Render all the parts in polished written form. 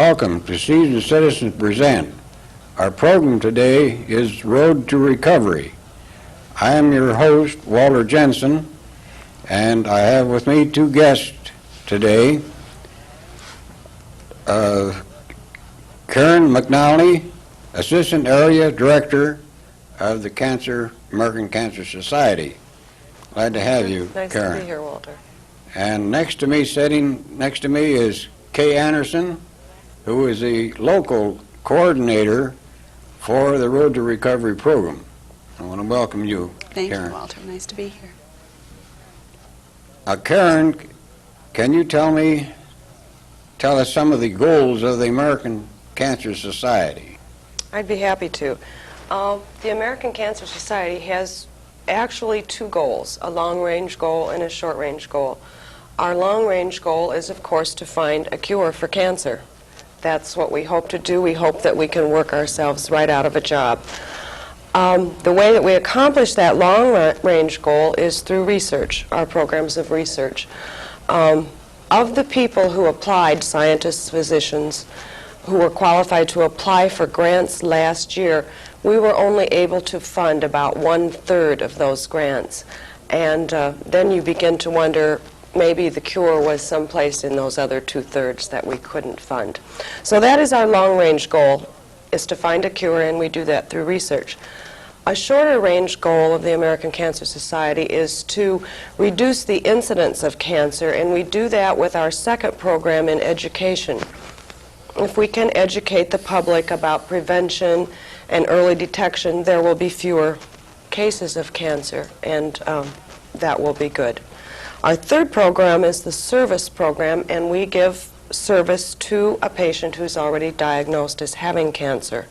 Welcome to Seasoned Citizens Present. Our program today is Road to Recovery. I am your host, Walter Jensen, and I have with me two guests today. Karen McNally, Assistant Area Director of the American Cancer Society. Glad to have you, nice Karen. Nice to be here, Walter. And sitting next to me is Kay Anderson, who is the local coordinator for the Road to Recovery program. I want to welcome you, Thank Karen. you, Walter. Nice to be here. Karen, can you tell us some of the goals of the American Cancer Society? I'd be happy to. The American Cancer Society has actually two goals, a long-range goal and a short-range goal. Our long-range goal is, of course, to find a cure for cancer. That's what we hope to do. We hope that we can work ourselves right out of a job. The way that we accomplish that long-range goal is through research, our programs of research. Of the people who applied, scientists, physicians, who were qualified to apply for grants last year, we were only able to fund about 1/3 of those grants. And then you begin to wonder, maybe the cure was someplace in those other 2/3 that we couldn't fund. So that is our long-range goal, is to find a cure, and we do that through research. A shorter-range goal of the American Cancer Society is to reduce the incidence of cancer, and we do that with our second program in education. If we can educate the public about prevention and early detection, there will be fewer cases of cancer, and that will be good. Our third program is the service program, and we give service to a patient who's already diagnosed as having cancer.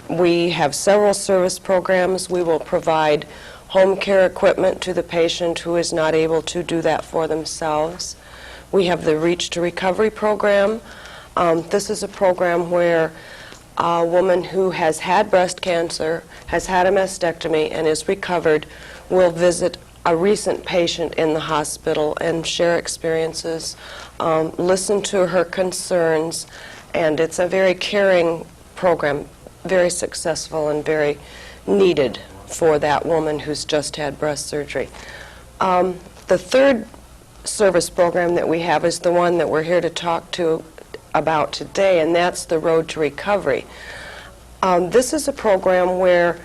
We have several service programs. We will provide home care equipment to the patient who is not able to do that for themselves. We have the Reach to Recovery program. This is a program where a woman who has had breast cancer, has had a mastectomy, and is recovered will visit a recent patient in the hospital and share experiences, listen to her concerns, and it's a very caring program, very successful and very needed for that woman who's just had breast surgery. The third service program that we have is the one that we're here to talk about today, and that's the Road to Recovery. This is a program where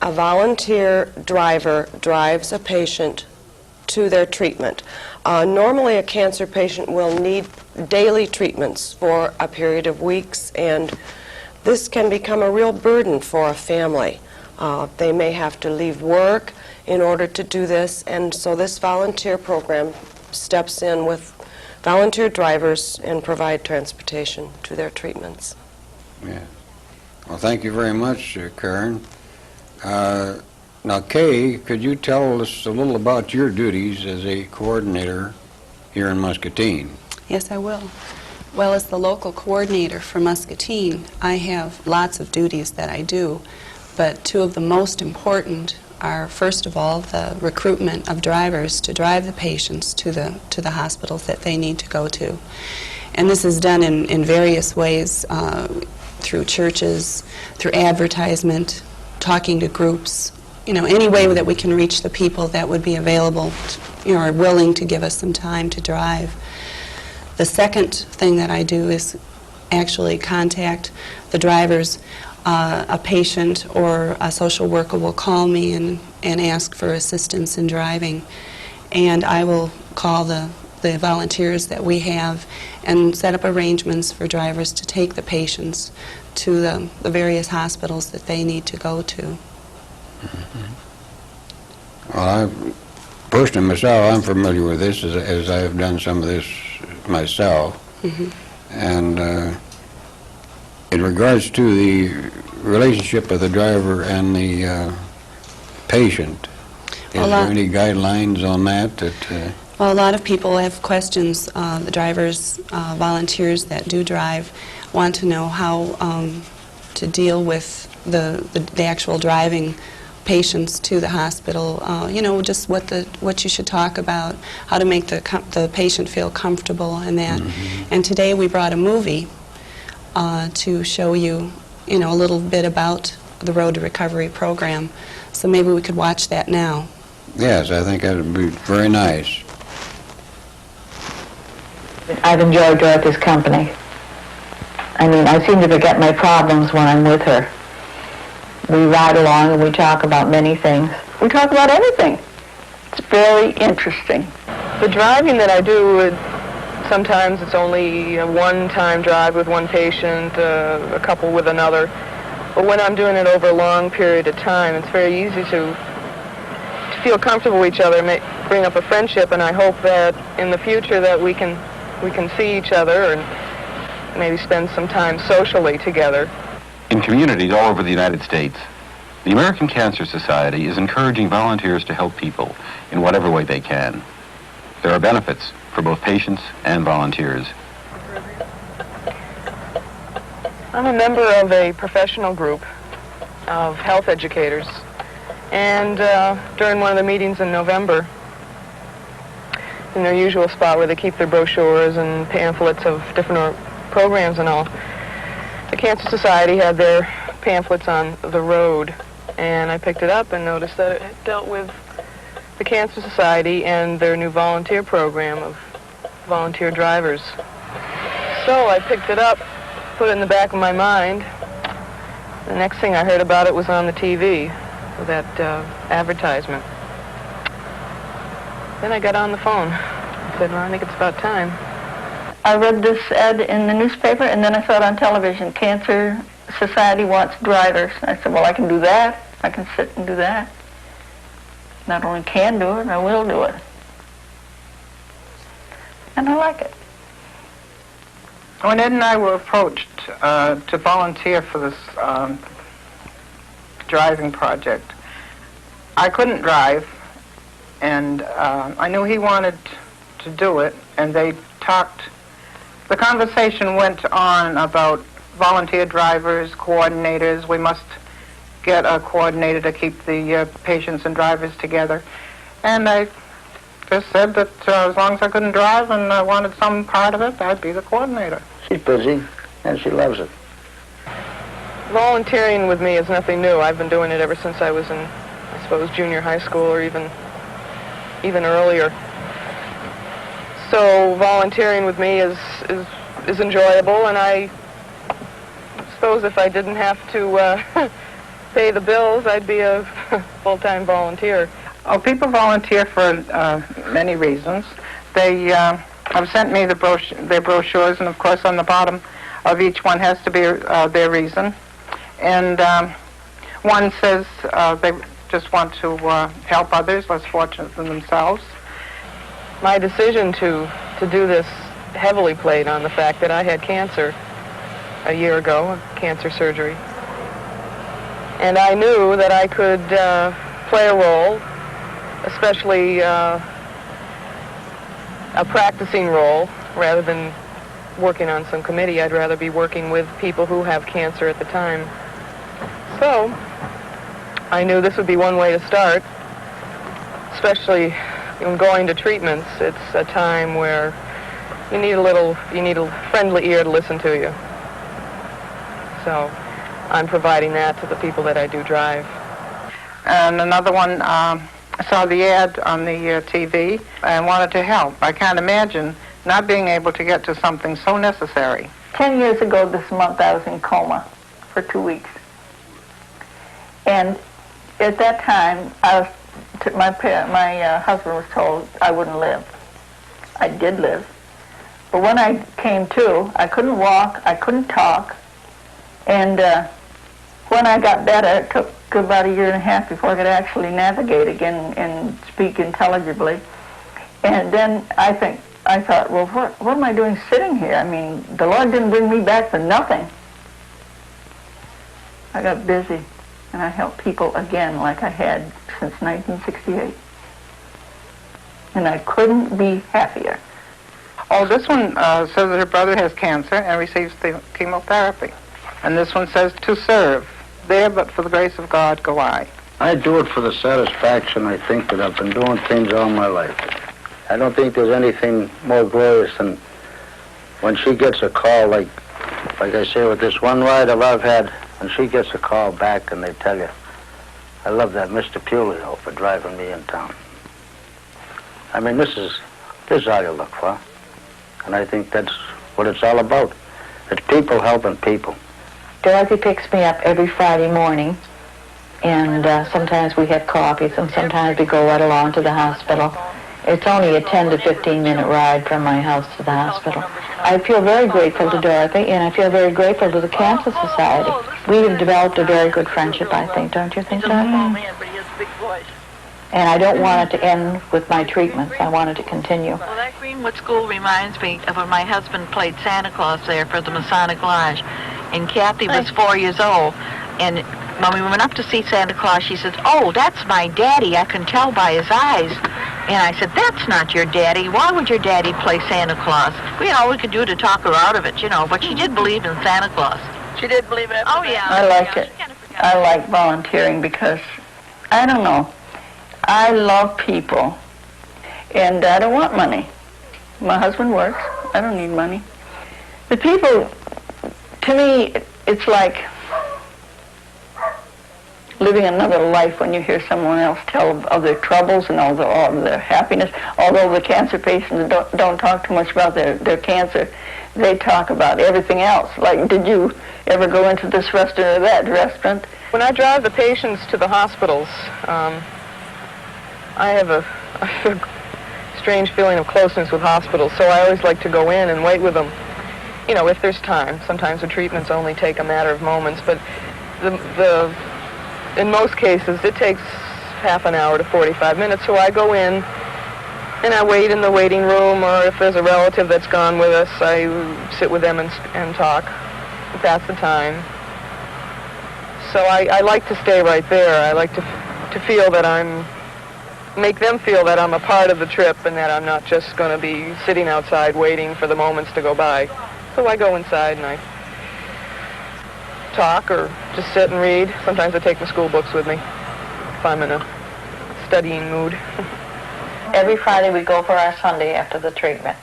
a volunteer driver drives a patient to their treatment. Normally a cancer patient will need daily treatments for a period of weeks, and this can become a real burden for a family. They may have to leave work in order to do this, and so this volunteer program steps in with volunteer drivers and provide transportation to their treatments. Yeah. Well, thank you very much, Karen. Now, Kay, could you tell us a little about your duties as a coordinator here in Muscatine? Yes, I will. Well, as the local coordinator for Muscatine, I have lots of duties that I do, but two of the most important are, first of all, the recruitment of drivers to drive the patients to the hospitals that they need to go to. And this is done in various ways, through churches, through advertisement, talking to groups, any way that we can reach the people that would be available, are willing to give us some time to drive. The second thing that I do is actually contact the drivers. A patient or a social worker will call me and ask for assistance in driving, and I will call the volunteers that we have and set up arrangements for drivers to take the patients to the various hospitals that they need to go to. Mm-hmm. Well, personally myself, I'm familiar with this as I have done some of this myself. Mm-hmm. And in regards to the relationship of the driver and the patient, is there any guidelines on that? Well, a lot of people have questions. The drivers, volunteers that do drive, want to know how to deal with the actual driving patients to the hospital. Just what you should talk about, how to make the patient feel comfortable, and that. Mm-hmm. And today we brought a movie to show you, a little bit about the Road to Recovery program. So maybe we could watch that now. Yes, I think that would be very nice. I've enjoyed Dorothy's company. I mean, I seem to forget my problems when I'm with her. We ride along and we talk about many things. We talk about everything. It's very interesting. The driving that I do, sometimes it's only a one-time drive with one patient, a couple with another. But when I'm doing it over a long period of time, it's very easy to feel comfortable with each other, bring up a friendship, and I hope that in the future that we can see each other and maybe spend some time socially together. In communities all over the United States, the American Cancer Society is encouraging volunteers to help people in whatever way they can. There are benefits for both patients and volunteers. I'm a member of a professional group of health educators, and during one of the meetings in November, in their usual spot where they keep their brochures and pamphlets of different programs and all, the Cancer Society had their pamphlets on the road, and I picked it up and noticed that it dealt with the Cancer Society and their new volunteer program of volunteer drivers. So I picked it up, put it in the back of my mind. The next thing I heard about it was on the TV, that advertisement. Then I got on the phone. I said, well, I think it's about time. I read this ad in the newspaper, and then I saw it on television. Cancer Society wants drivers. I said, well, I can do that. I can sit and do that. Not only can do it, I will do it. And I like it. When Ed and I were approached to volunteer for this driving project, I couldn't drive, and I knew he wanted to do it, and they talked. The conversation went on about volunteer drivers, coordinators. We must get a coordinator to keep the patients and drivers together. And I just said that as long as I couldn't drive and I wanted some part of it, I'd be the coordinator. She's busy, and she loves it. Volunteering with me is nothing new. I've been doing it ever since I was in, I suppose, junior high school or even earlier. So volunteering with me is enjoyable, and I suppose if I didn't have to pay the bills, I'd be a full-time volunteer. Oh, people volunteer for many reasons. They have sent me their brochures, and of course on the bottom of each one has to be their reason. And one says they just want to help others less fortunate than themselves. My decision to do this heavily played on the fact that I had cancer a year ago, cancer surgery. And I knew that I could play a role, especially a practicing role, rather than working on some committee. I'd rather be working with people who have cancer at the time. So I knew this would be one way to start, especially when going to treatments. It's a time where you need a friendly ear to listen to you. So I'm providing that to the people that I do drive. And another one, I saw the ad on the TV and wanted to help. I can't imagine not being able to get to something so necessary. 10 years ago this month, I was in coma for 2 weeks. And at that time, my husband was told I wouldn't live. I did live. But when I came to, I couldn't walk, I couldn't talk. And when I got better, it took about 1.5 years before I could actually navigate again and speak intelligibly. And then I thought, well, what am I doing sitting here? I mean, the Lord didn't bring me back for nothing. I got busy, and I helped people again like I had since 1968. And I couldn't be happier. Oh, this one says that her brother has cancer and receives the chemotherapy. And this one says, to serve. There, but for the grace of God, go I. I do it for the satisfaction, I think, that I've been doing things all my life. I don't think there's anything more glorious than when she gets a call like Like I say, with this one rider I've had, when she gets a call back and they tell you, I love that Mr. Pulio for driving me in town. I mean, this is all you look for. And I think that's what it's all about. It's people helping people. Dorothy picks me up every Friday morning, and sometimes we have coffees, and sometimes we go right along to the hospital. It's only a 10 to 15-minute ride from my house to the hospital. I feel very grateful to Dorothy, and I feel very grateful to the Cancer Society. We have developed a very good friendship, I think. Don't you think, Dorothy? And I don't want it to end with my treatments. I want it to continue. Well, that Greenwood School reminds me of when my husband played Santa Claus there for the Masonic Lodge. And Kathy was 4 years old. And when we went up to see Santa Claus, she said, "Oh, that's my daddy. I can tell by his eyes." And I said, "That's not your daddy. Why would your daddy play Santa Claus?" We had all we could do to talk her out of it, you know. But she did believe in Santa Claus. She did believe in it. Oh, yeah. I like it. I like volunteering because, I don't know, I love people, and I don't want money. My husband works. I don't need money. The people, to me, it's like living another life when you hear someone else tell of their troubles and all of their happiness. Although the cancer patients don't talk too much about their cancer, they talk about everything else. Like, did you ever go into this restaurant or that restaurant? When I drive the patients to the hospitals, I have a strange feeling of closeness with hospitals, so I always like to go in and wait with them, you know, if there's time. Sometimes the treatments only take a matter of moments, but in most cases it takes half an hour to 45 minutes, so I go in and I wait in the waiting room, or if there's a relative that's gone with us, I sit with them and talk, pass the time. So I like to stay right there. I like to feel that make them feel that I'm a part of the trip and that I'm not just going to be sitting outside waiting for the moments to go by. So I go inside and I talk or just sit and read. Sometimes I take my school books with me if I'm in a studying mood. Every Friday we go for our Sunday after the treatment.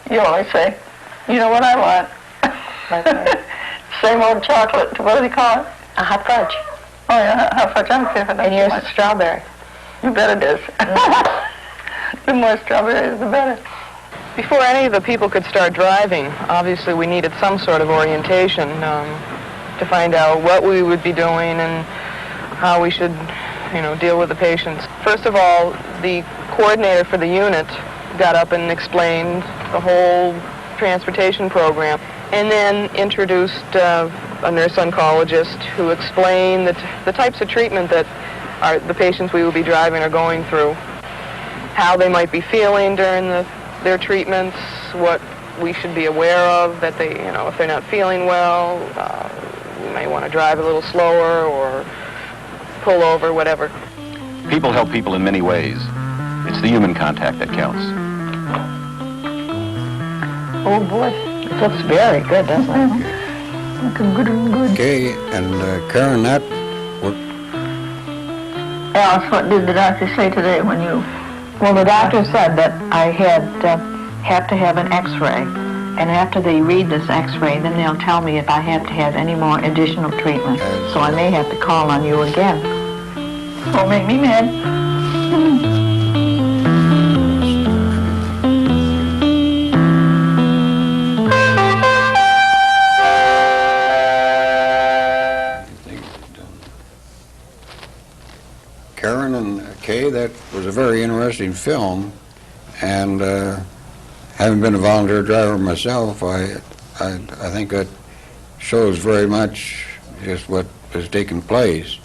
You always say, "You know what I want?" Same old chocolate. What do they call it? A hot fudge. Oh, yeah, hot fudge. I don't care for that. And yours is strawberry. You bet it is. The more strawberries, the better. Before any of the people could start driving, obviously we needed some sort of orientation to find out what we would be doing and how we should, you know, deal with the patients. First of all, the coordinator for the unit got up and explained the whole transportation program, and then introduced a nurse oncologist who explained the types of treatment that the patients we will be driving are going through, how they might be feeling during their treatments, what we should be aware of, that they, you know, if they're not feeling well, we may want to drive a little slower or pull over, whatever. People help people in many ways. It's the human contact that counts. Oh, boy. It looks very good, doesn't it? Looking good and good. Okay, and Karen, that Alice, what did the doctor say today when you... Well, the doctor said that I have to have an x-ray, and after they read this x-ray, then they'll tell me if I have to have any more additional treatment. So I may have to call on you again. Don't make me mad. Karen and Kay, that was a very interesting film, and having been a volunteer driver myself, I think that shows very much just what has taken place.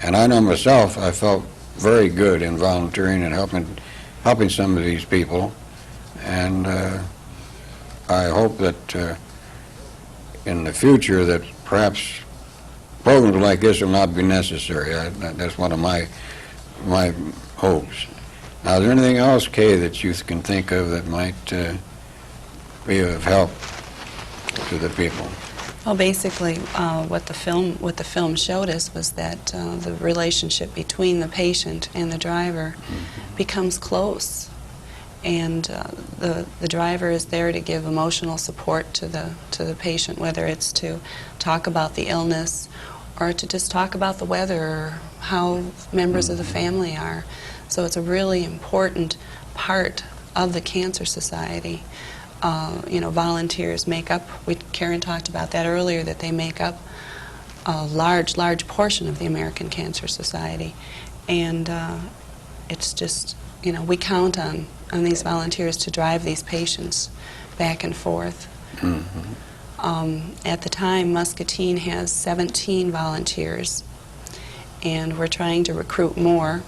And I know myself, I felt very good in volunteering and helping some of these people, and I hope that in the future that perhaps programs like this will not be necessary. That's one of my hopes. Now, is there anything else, Kay, that you can think of that might be of help to the people? Well, basically, what the film showed us was that the relationship between the patient and the driver becomes close, And the driver is there to give emotional support to the patient, whether it's to talk about the illness or to just talk about the weather or how members of the family are. So it's a really important part of the Cancer Society. Volunteers make up, Karen talked about that earlier, that they make up a large portion of the American Cancer Society. And it's just, we count on these volunteers to drive these patients back and forth. At the time, Muscatine has 17 volunteers, and we're trying to recruit more.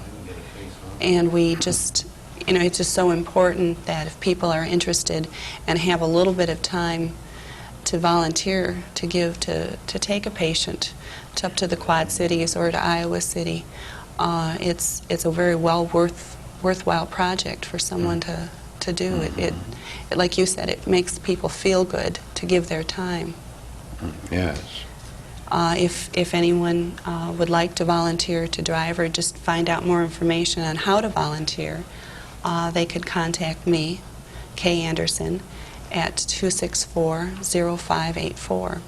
And we just, it's just so important that if people are interested and have a little bit of time to volunteer, to give, to take a patient up to the Quad Cities or to Iowa City, it's a very worthwhile project for someone to do. It, like you said, it makes people feel good to give their time. Yes. If anyone would like to volunteer to drive or just find out more information on how to volunteer, they could contact me, Kay Anderson, at 264-0584.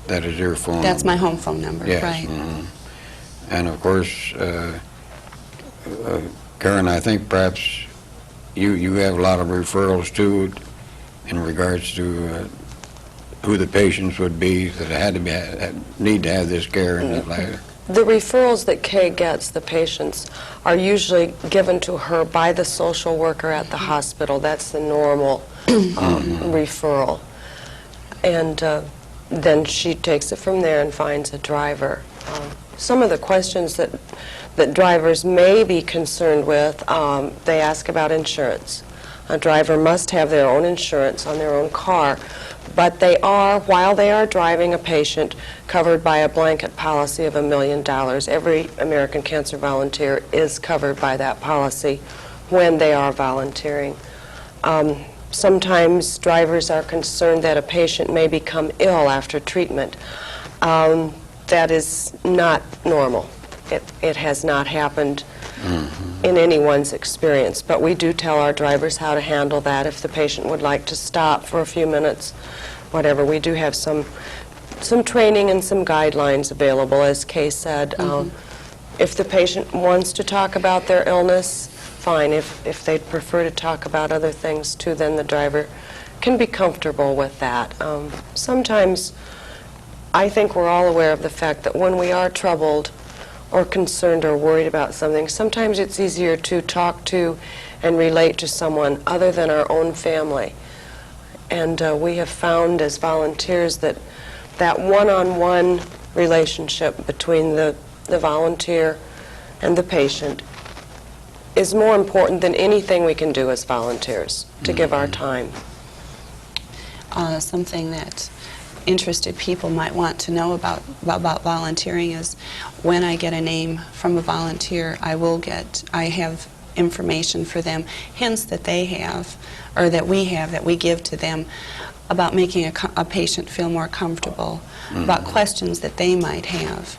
That is your phone That's number. my home phone number, Yes. right. And of course, Karen, I think perhaps you have a lot of referrals too in regards to who the patients would be that need to have this care in that life. The referrals that Kay gets, the patients, are usually given to her by the social worker at the hospital. That's the normal referral. And then she takes it from there and finds a driver. Some of the questions that drivers may be concerned with, they ask about insurance. A driver must have their own insurance on their own car, but they are, while they are driving a patient, covered by a blanket policy of $1 million. Every American Cancer volunteer is covered by that policy when they are volunteering. Sometimes drivers are concerned that a patient may become ill after treatment. That is not normal. It has not happened in anyone's experience, but we do tell our drivers how to handle that. If the patient would like to stop for a few minutes, whatever, we do have some training and some guidelines available, as Kay said. If the patient wants to talk about their illness, fine. If they'd prefer to talk about other things too, then the driver can be comfortable with that. Sometimes I think we're all aware of the fact that when we are troubled or concerned or worried about something, sometimes it's easier to talk to and relate to someone other than our own family. And we have found as volunteers that one-on-one relationship between the volunteer and the patient is more important than anything we can do as volunteers to give our time. Something that interested people might want to know about volunteering is when I get a name from a volunteer, I have information for them, hints that they have, or that we have, that we give to them about making a patient feel more comfortable, about questions that they might have.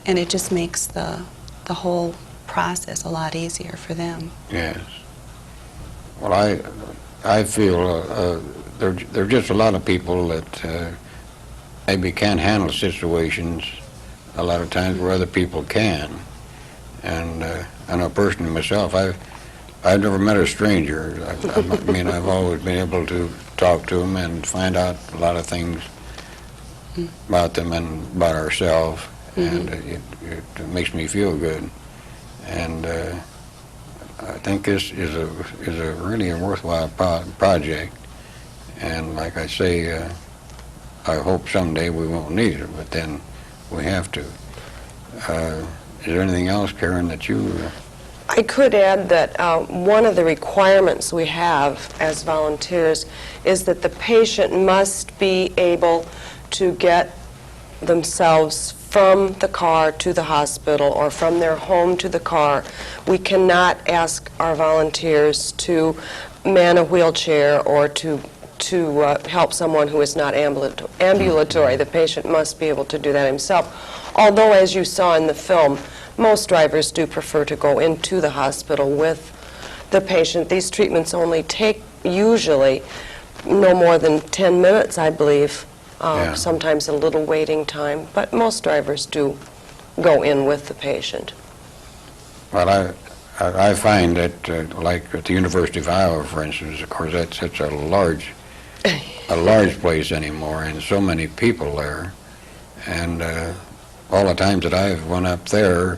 And it just makes the whole process a lot easier for them. Yes. Well, I feel there are just a lot of people that maybe can't handle situations a lot of times where other people can. And I know personally myself, I've never met a stranger. I mean, I've always been able to talk to them and find out a lot of things about them and about ourselves, and it makes me feel good. And I think this is a really worthwhile project. And like I say, I hope someday we won't need it, but then we have to. Is there anything else, Karen, that you... I could add that one of the requirements we have as volunteers is that the patient must be able to get themselves from the car to the hospital or from their home to the car. We cannot ask our volunteers to man a wheelchair or to help someone who is not ambulatory. The patient must be able to do that himself. Although, as you saw in the film, most drivers do prefer to go into the hospital with the patient. These treatments only take usually no more than 10 minutes, I believe. Yeah. Sometimes a little waiting time, but most drivers do go in with the patient. Well, I find that, like at the University of Iowa, for instance, of course, that's such a large place anymore, and so many people there. And all the times that I've went up there,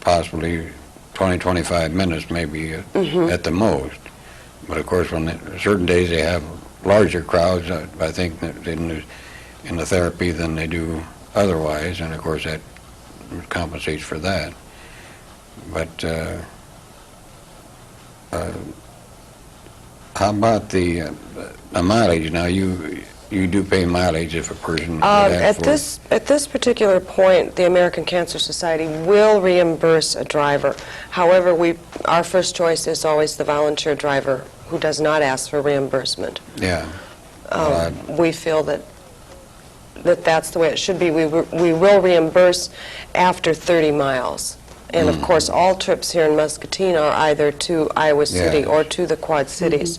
possibly 20, 25 minutes maybe at the most. But of course, when certain days they have larger crowds, I think, in the therapy than they do otherwise, and of course that compensates for that. But how about the mileage? Now, you do pay mileage if a person would ask for it. At this particular point, the American Cancer Society will reimburse a driver. However, our first choice is always the volunteer driver who does not ask for reimbursement. Yeah. We feel that that's the way it should be. We will reimburse after 30 miles. And of course, all trips here in Muscatine are either to Iowa City or to the Quad Cities.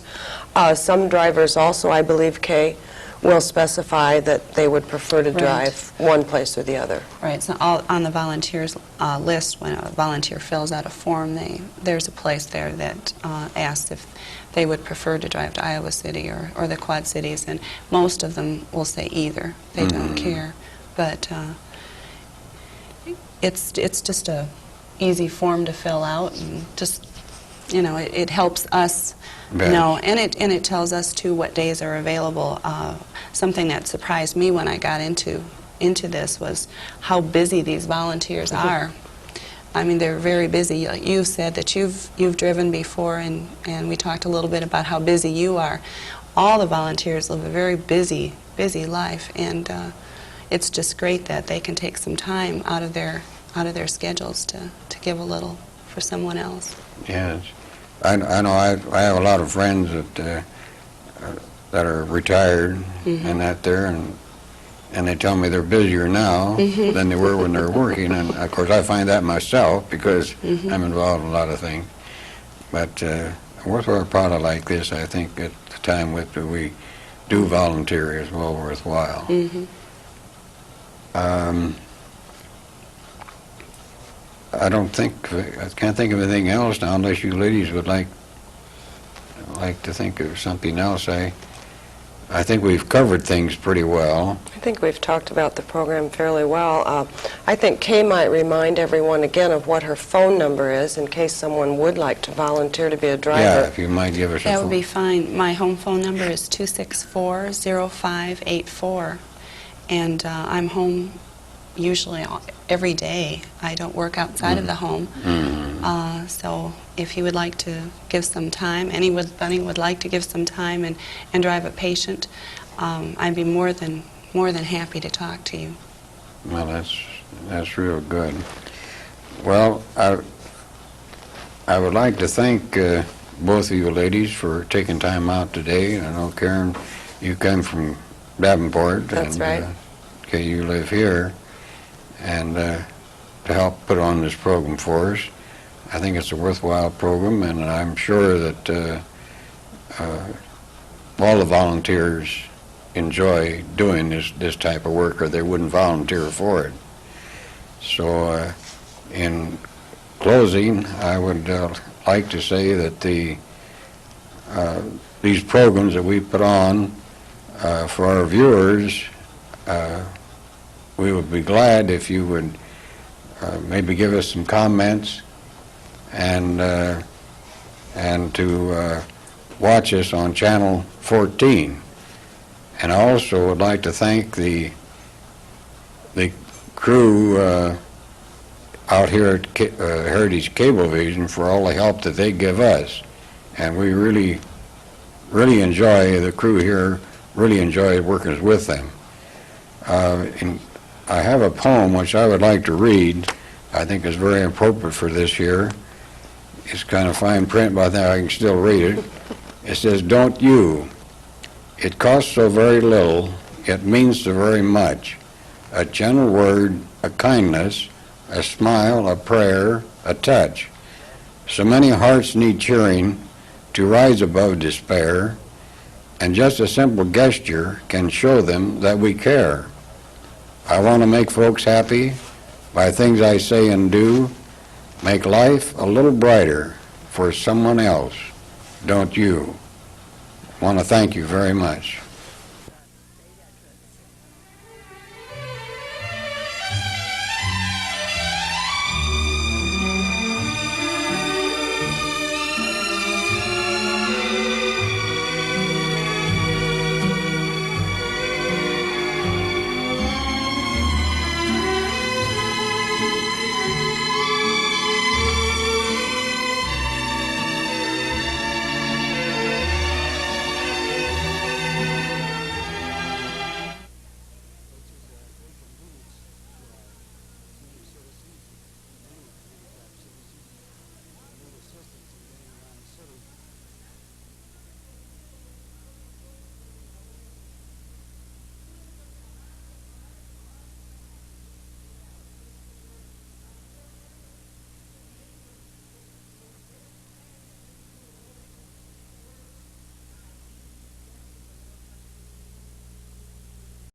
Some drivers also, I believe, Kay, will specify that they would prefer to drive one place or the other. Right. So on the volunteers list, when a volunteer fills out a form, there's a place there that asks if they would prefer to drive to Iowa City or the Quad Cities, and most of them will say either. They don't care. But it's just a easy form to fill out, and just, it helps us know, and it tells us too what days are available. Something that surprised me when I got into this was how busy these volunteers are. I mean, they're very busy. You said that you've driven before, and we talked a little bit about how busy you are. All the volunteers live a very busy life, and it's just great that they can take some time out of their schedules to give a little for someone else. Yes. I know I have a lot of friends that are retired and that there, and they tell me they're busier now than they were when they were working, and of course I find that myself because I'm involved in a lot of things. But a worthwhile product like this, I think at the time that we do volunteer is well worthwhile. I can't think of anything else now, unless you ladies would like to think of something else. I think we've covered things pretty well. I think we've talked about the program fairly well. I think Kay might remind everyone again of what her phone number is in case someone would like to volunteer to be a driver. Yeah, if you might give us a phone. That would be fine. My home phone number is 264-0584, and I'm home usually every day. I don't work outside of the home. So if you would like to give some time, anybody would like to give some time and drive a patient, I'd be more than happy to talk to you. Well, that's real good. Well, I would like to thank both of you ladies for taking time out today. I know, Karen, you come from Davenport. That's right. Okay, you live here. And to help put on this program for us. I think it's a worthwhile program, and I'm sure that all the volunteers enjoy doing this type of work, or they wouldn't volunteer for it. So in closing, I would like to say that these programs that we put on for our viewers, we would be glad if you would maybe give us some comments and to watch us on Channel 14. And I also would like to thank the crew out here at Heritage Cablevision for all the help that they give us. And we really enjoy, the crew here really enjoy working with them. I have a poem which I would like to read. I think is very appropriate for this year. It's kind of fine print, but I think I can still read it. It says, "Don't you? It costs so very little, yet means so very much. A gentle word, a kindness, a smile, a prayer, a touch. So many hearts need cheering to rise above despair, and just a simple gesture can show them that we care. I want to make folks happy by things I say and do, make life a little brighter for someone else. Don't you? I want to thank you very much.